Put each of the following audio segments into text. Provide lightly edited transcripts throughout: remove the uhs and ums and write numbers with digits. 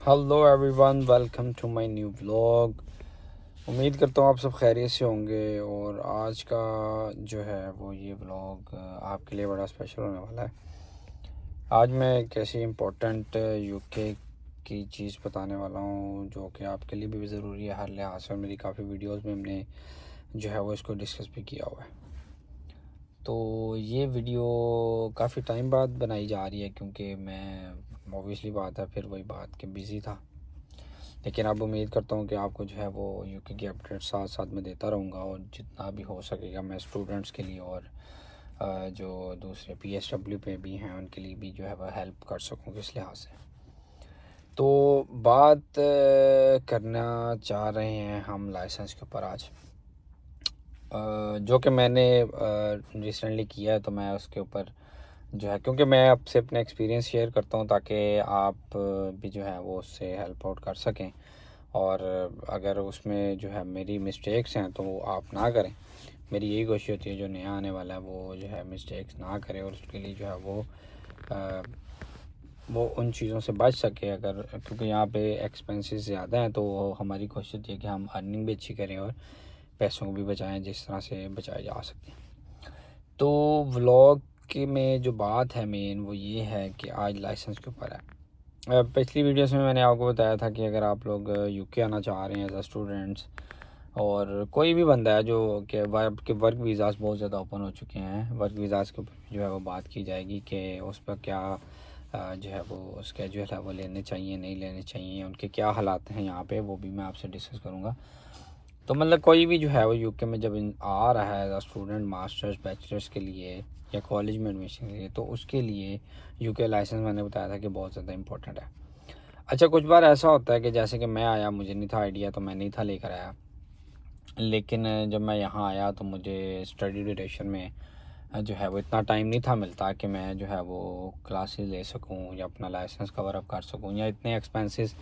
Hello everyone, welcome to my new vlog. उम्मीद करता हूँ आप सब खैरियत से होंगे। और आज का जो है वो ये व्लॉग आपके लिए बड़ा स्पेशल होने वाला है। आज मैं एक ऐसी इम्पोर्टेंट यूके की चीज़ बताने वाला हूँ जो कि आपके लिए भी ज़रूरी है हर लिहाज से, और मेरी काफ़ी वीडियोस में हमने जो है वो इसको डिस्कस भी किया हुआ है। तो ये वीडियो काफ़ी टाइम बाद बनाई जा रही है क्योंकि मैं ऑब्वियसली बात है फिर वही बात कि बिज़ी था, लेकिन अब उम्मीद करता हूँ कि आपको जो है वो यूके की अपडेट साथ साथ में देता रहूँगा, और जितना भी हो सकेगा मैं स्टूडेंट्स के लिए और जो दूसरे पीएसडब्ल्यू पे भी हैं उनके लिए भी जो है वह हेल्प कर सकूँ किस लिहाज से। तो बात करना चाह रहे हैं हम लाइसेंस के ऊपर आज, जो कि मैंने रिसेंटली किया है। तो मैं उसके ऊपर जो है, क्योंकि मैं आपसे अपना एक्सपीरियंस शेयर करता हूँ ताकि आप भी जो है वो उससे हेल्प आउट कर सकें, और अगर उसमें जो है मेरी मिस्टेक्स हैं तो वो आप ना करें। मेरी यही कोशिश होती है जो नया आने वाला है वो जो है मिस्टेक्स ना करे, और उसके लिए जो है वो उन चीज़ों से बच सके। अगर क्योंकि यहाँ पे एक्सपेंसेस ज़्यादा हैं तो हमारी कोशिश होती है कि हम अर्निंग भी अच्छी करें और पैसों को भी बचाएं जिस तरह से बचाए जा सकते हैं। तो व्लॉग के में जो बात है मेन वो ये है कि आज लाइसेंस के ऊपर है। पिछली वीडियोस में मैंने आपको बताया था कि अगर आप लोग यूके आना चाह रहे हैं एज अ स्टूडेंट्स, और कोई भी बंदा है जो कि वर्क वीज़ास बहुत ज़्यादा ओपन हो चुके हैं, वर्क वीज़ास के ऊपर जो है वो बात की जाएगी कि उस पर क्या जो है वो स्केड्यूल है वो लेने चाहिए नहीं लेने चाहिए, उनके क्या हालात हैं यहाँ पे, वो भी मैं आपसे डिस्कस करूँगा। तो मतलब कोई भी जो है वो यूके में जब आ रहा है as a student masters bachelors के लिए या कॉलेज में एडमिशन के लिए, तो उसके लिए यूके लाइसेंस मैंने बताया था कि बहुत ज़्यादा इंपॉर्टेंट है। अच्छा, कुछ बार ऐसा होता है कि जैसे कि मैं आया, मुझे नहीं था आइडिया तो मैं नहीं था लेकर आया, लेकिन जब मैं यहाँ आया तो मुझे स्टडी ड्यूरेशन में जो है वो इतना टाइम नहीं था मिलता कि मैं जो है वो क्लासेस ले सकूँ या अपना लाइसेंस कवर अप कर सकूँ, या इतने एक्सपेंसेस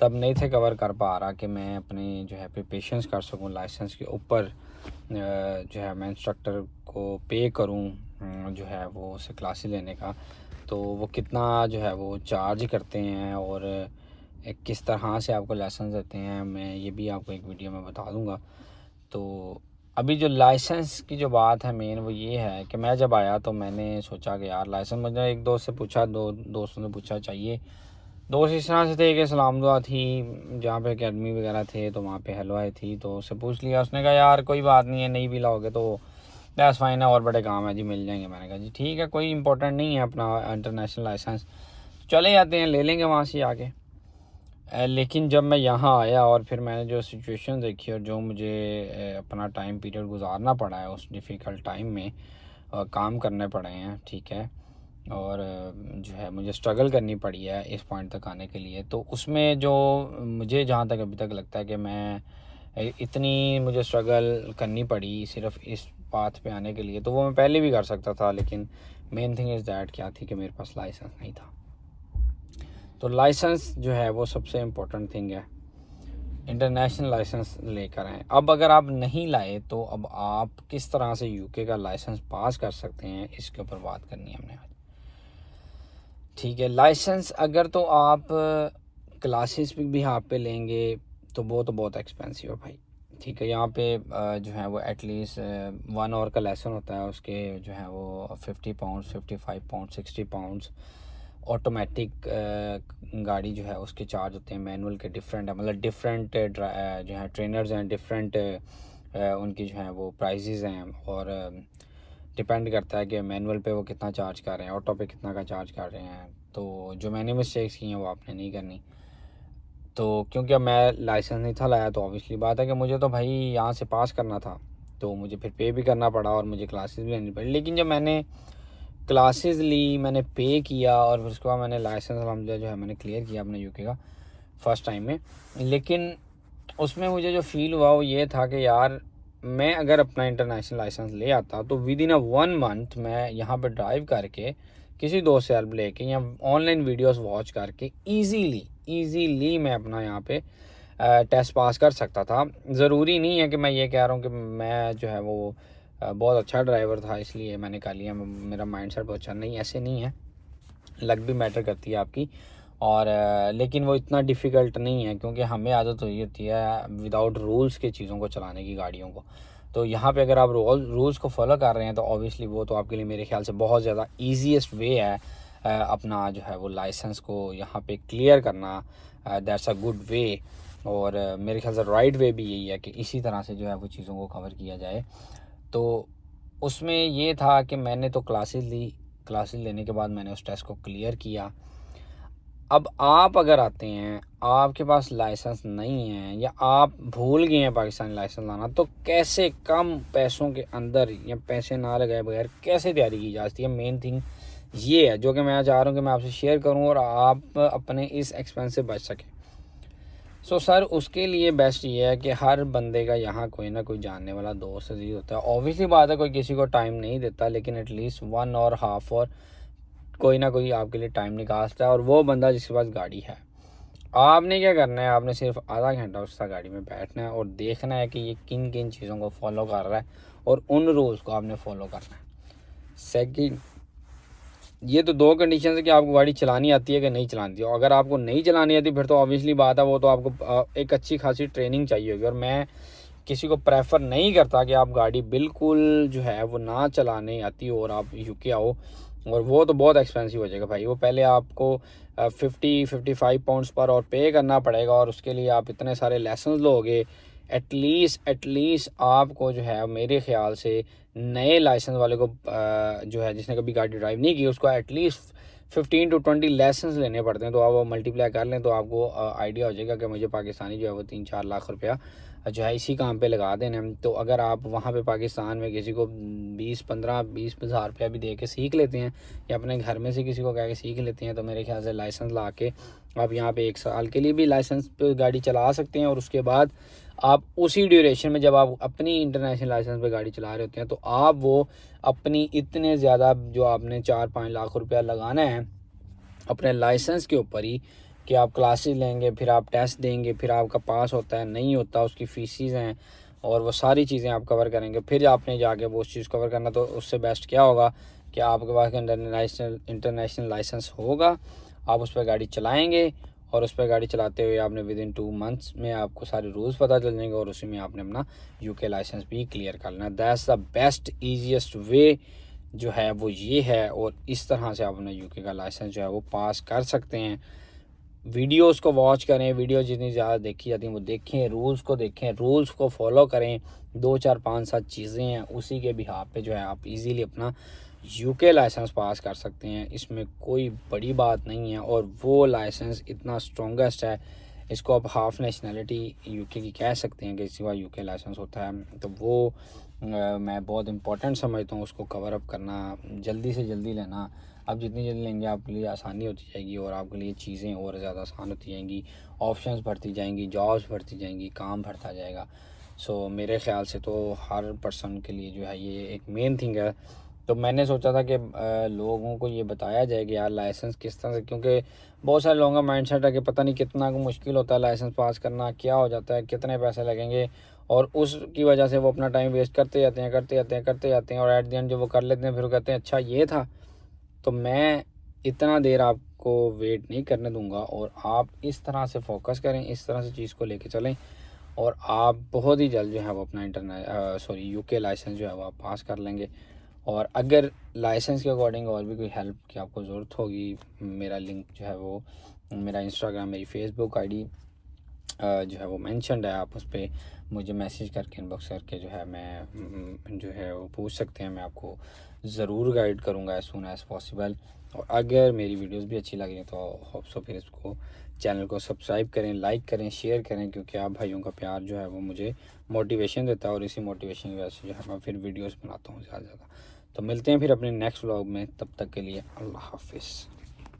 तब नहीं थे कवर कर पा रहा कि मैं अपने जो है प्रिपरेशंस कर सकूँ लाइसेंस के ऊपर। जो है मैं इंस्ट्रक्टर को पे करूँ जो है वो उसे क्लासेस लेने का, तो वो कितना जो है वो चार्ज करते हैं और किस तरह से आपको लाइसेंस देते हैं, मैं ये भी आपको एक वीडियो में बता दूंगा। तो अभी जो लाइसेंस की जो बात है मेन वो ये है कि मैं जब आया तो मैंने सोचा कि यार लाइसेंस, मुझे एक दोस्त से पूछा, दो दोस्तों से पूछा चाहिए। दोस्त इस तरह से थे कि सलाम दुआ थी, जहाँ पे अकेडमी वगैरह थे तो वहाँ पे हलवाई थी, तो उससे पूछ लिया। उसने कहा यार कोई बात नहीं है, नहीं भी लाओगे तो दैट्स फाइन है, और बड़े काम है जी, मिल जाएंगे। मैंने कहा जी ठीक है, कोई इंपॉर्टेंट नहीं है अपना इंटरनेशनल लाइसेंस, चले जाते हैं ले लेंगे वहाँ से आके। लेकिन जब मैं यहाँ आया और फिर मैंने जो सिचुएशन देखी और जो मुझे अपना टाइम पीरियड गुजारना पड़ा है उस डिफ़िकल्ट टाइम में, काम करने पड़े हैं, ठीक है, और जो है मुझे स्ट्रगल करनी पड़ी है इस पॉइंट तक आने के लिए, तो उसमें जो मुझे जहाँ तक अभी तक लगता है कि मैं इतनी मुझे स्ट्रगल करनी पड़ी सिर्फ इस पाथ पे आने के लिए, तो वो मैं पहले भी कर सकता था, लेकिन मेन थिंग इज़ दैट क्या थी कि मेरे पास लाइसेंस नहीं था। तो लाइसेंस जो है वो सबसे इम्पोर्टेंट थिंग है, इंटरनेशनल लाइसेंस लेकर आएँ। अब अगर आप नहीं लाए तो अब आप किस तरह से यूके का लाइसेंस पास कर सकते हैं, इसके ऊपर बात करनी है हमने आज। ठीक है, लाइसेंस अगर तो आप क्लासेस भी आप पे लेंगे तो वो तो बहुत एक्सपेंसिव है भाई। ठीक है, यहाँ पे जो है वो एटलीस्ट 1 आवर का लेसन होता है, उसके जो है वो 50 पाउंड, 55 पाउंड, 60 पाउंड्स। ऑटोमेटिक गाड़ी जो है उसके चार्ज होते हैं, मैनुअल के डिफरेंट है, मतलब डिफरेंट जो है ट्रेनर्स हैं, डिफरेंट उनकी जो है वो प्राइजेज़ हैं, और डिपेंड करता है कि मैनुअल पे वो कितना चार्ज कर रहे हैं, ऑटो पे कितना का चार्ज कर रहे हैं। तो जो मैंने मिस्टेक्स की हैं वो आपने नहीं करनी। तो क्योंकि अब मैं लाइसेंस नहीं था लाया तो ऑब्वियसली बात है कि मुझे तो भाई यहाँ से पास करना था, तो मुझे फिर पे भी करना पड़ा और मुझे क्लासेस भी लेनी पड़ी। लेकिन जब मैंने क्लासेस ली, मैंने पे किया और फिर उसके बाद मैंने लाइसेंस अलहमदिल्ला जो है मैंने क्लियर किया अपने यूके का फ़र्स्ट टाइम में। लेकिन उसमें मुझे जो फ़ील हुआ वो ये था कि यार मैं अगर अपना इंटरनेशनल लाइसेंस ले आता तो विद इन अ 1 मंथ मैं यहाँ पर ड्राइव करके किसी दोस्त से हेल्प लेके या ऑनलाइन वीडियोस वॉच करके ईज़ीली मैं अपना यहाँ पे टेस्ट पास कर सकता था। ज़रूरी नहीं है कि मैं ये कह रहा हूँ कि मैं जो है वो बहुत अच्छा ड्राइवर था इसलिए मैंने कर लिया, मेरा माइंडसेट बहुत अच्छा नहीं, ऐसे नहीं है। लक भी मैटर करती है आपकी, और लेकिन वो इतना डिफ़िकल्ट नहीं है, क्योंकि हमें आदत हुई होती है विदाउट रूल्स के चीज़ों को चलाने की, गाड़ियों को। तो यहाँ पे अगर आप रूल्स को फॉलो कर रहे हैं तो ऑब्वियसली वो तो आपके लिए मेरे ख्याल से बहुत ज़्यादा ईजीएस्ट वे है अपना जो है वो लाइसेंस को यहाँ पे क्लियर करना। That's a good way. और मेरे ख्याल से राइट वे भी यही है कि इसी तरह से जो है वो चीज़ों को कवर किया जाए। तो उसमें ये था कि मैंने तो क्लासेस लेने के बाद मैंने उस टेस्ट को क्लियर किया। अब आप अगर आते हैं, आपके पास लाइसेंस नहीं है या आप भूल गए हैं पाकिस्तानी लाइसेंस लाना, तो कैसे कम पैसों के अंदर या पैसे ना लगाए बगैर कैसे तैयारी की जा सकती है, मेन थिंग ये है जो कि मैं चाह रहा हूँ कि मैं आपसे शेयर करूँ और आप अपने इस एक्सपेंस से बच सकें। सर उसके लिए बेस्ट ये है कि हर बंदे का यहाँ कोई ना कोई जानने वाला दोस्त अजीज होता है। ऑब्वियसली बात है कोई किसी को टाइम नहीं देता, लेकिन एटलीस्ट 1 और हाफ और कोई ना कोई आपके लिए टाइम निकालता है, और वो बंदा जिसके पास गाड़ी है। आपने क्या करना है, आपने सिर्फ आधा घंटा उसका गाड़ी में बैठना है और देखना है कि ये किन किन चीज़ों को फॉलो कर रहा है और उन रूल्स को आपने फॉलो करना है। सेकंड, ये तो 2 कंडीशन है कि आपको गाड़ी चलानी आती है कि नहीं चलानी है। अगर आपको नहीं चलानी आती फिर तो ऑब्वियसली बात है वो तो आपको एक अच्छी खासी ट्रेनिंग चाहिए होगी। और मैं किसी को प्रेफर नहीं करता कि आप गाड़ी बिल्कुल जो है वो ना चलाने आती हो और आप यूके आओ, और वो तो बहुत एक्सपेंसिव हो जाएगा भाई। वो पहले आपको 50-55 पाउंड्स पर और पे करना पड़ेगा, और उसके लिए आप इतने सारे लेसन लोगे। एटलीस्ट आपको जो है मेरे ख्याल से नए लाइसेंस वाले को जो है जिसने कभी गाड़ी ड्राइव नहीं की उसको एटलीस्ट 15 to 20 लेसन लेने पड़ते हैं। तो आप वो मल्टीप्लाई कर लें तो आपको आइडिया हो जाएगा कि मुझे पाकिस्तानी जो है वो 3-4 लाख रुपया जो है इसी काम पे लगा देना है। तो अगर आप वहाँ पे पाकिस्तान में किसी को 20 हज़ार रुपया भी दे के सीख लेते हैं, या अपने घर में से किसी को कह के सीख लेते हैं, तो मेरे ख्याल से लाइसेंस ला के आप यहाँ पे 1 साल के लिए भी लाइसेंस पे गाड़ी चला सकते हैं। और उसके बाद आप उसी ड्यूरेशन में जब आप अपनी इंटरनेशनल लाइसेंस पे गाड़ी चला रहे होते हैं तो आप वो अपनी इतने ज़्यादा जो आपने 4-5 लाख रुपया लगाना है अपने लाइसेंस के ऊपर ही, कि आप क्लासेस लेंगे, फिर आप टेस्ट देंगे, फिर आपका पास होता है नहीं होता, उसकी फ़ीसिस हैं और वो सारी चीज़ें आप कवर करेंगे, फिर आपने जाके वो उस चीज़ कवर करना। तो उससे बेस्ट क्या होगा कि आपके पास इंटरनेशनल लाइसेंस होगा, आप उस पर गाड़ी चलाएँगे, और उस पर गाड़ी चलाते हुए आपने विदिन 2 मंथ्स में आपको सारे रूल्स पता चल जाएंगे, और उसी में आपने अपना यूके लाइसेंस भी क्लियर कर लेना। दैट्स द बेस्ट ईजीएस्ट वे जो है वो ये है, और इस तरह से आप अपना यूके का लाइसेंस जो है वो पास कर सकते हैं। वीडियोस को वॉच करें, वीडियो जितनी ज़्यादा देखी जाती हैं वो देखें, रूल्स को देखें, रूल्स को फॉलो करें। 2-4-5-7 चीज़ें हैं, उसी के बिहाफ पे जो है आप इजीली अपना यूके लाइसेंस पास कर सकते हैं। इसमें कोई बड़ी बात नहीं है, और वो लाइसेंस इतना स्ट्रॉन्गेस्ट है, इसको आप हाफ नेशनलिटी यूके की कह सकते हैं कि सिवा यूके लाइसेंस होता है। तो वो मैं बहुत इंपॉर्टेंट समझता हूँ उसको कवर अप करना, जल्दी से जल्दी लेना। आप जितनी जल्दी लेंगे आपके लिए आसानी होती जाएगी, और आपके लिए चीज़ें और ज़्यादा आसान होती जाएंगी, ऑप्शंस बढ़ती जाएंगी, जॉब्स बढ़ती जाएंगी, काम बढ़ता जाएगा। मेरे ख्याल से तो हर पर्सन के लिए जो है ये एक मेन थिंग है। तो मैंने सोचा था कि लोगों को ये बताया जाए कि यार लाइसेंस किस तरह से, क्योंकि बहुत सारे लोगों का माइंडसेट है कि पता नहीं कितना मुश्किल होता है लाइसेंस पास करना, क्या हो जाता है, कितने पैसे लगेंगे, और उसकी वजह से वो अपना टाइम वेस्ट करते जाते हैं, और एट द एंड जब वो कर लेते हैं फिर वो कहते हैं अच्छा ये था। तो मैं इतना देर आपको वेट नहीं करने दूंगा, और आप इस तरह से फोकस करें, इस तरह से चीज़ को लेके चलें, और आप बहुत ही जल्द जो है वो अपना यूके लाइसेंस जो है वो आप पास कर लेंगे। और अगर लाइसेंस के अकॉर्डिंग और भी कोई हेल्प की आपको ज़रूरत होगी, मेरा लिंक जो है वो मेरा इंस्टाग्राम, मेरी फेसबुक आईडी जो है वो मेंशन्ड है, आप उस पर मुझे मैसेज करके इनबॉक्स करके जो है मैं जो है वो पूछ सकते हैं। मैं आपको ज़रूर गाइड करूँगा एज सून एज़ पॉसिबल। और अगर मेरी वीडियोस भी अच्छी लग रही हैं तो होप सो फिर इसको चैनल को सब्सक्राइब करें, लाइक करें, शेयर करें, क्योंकि आप भाइयों का प्यार जो है वो मुझे मोटिवेशन देता है, और इसी मोटिवेशन की वजह से जो है मैं फिर वीडियोस बनाता हूँ ज़्यादा। तो मिलते हैं फिर अपने नेक्स्ट व्लॉग में, तब तक के लिए अल्लाह हाफिज़।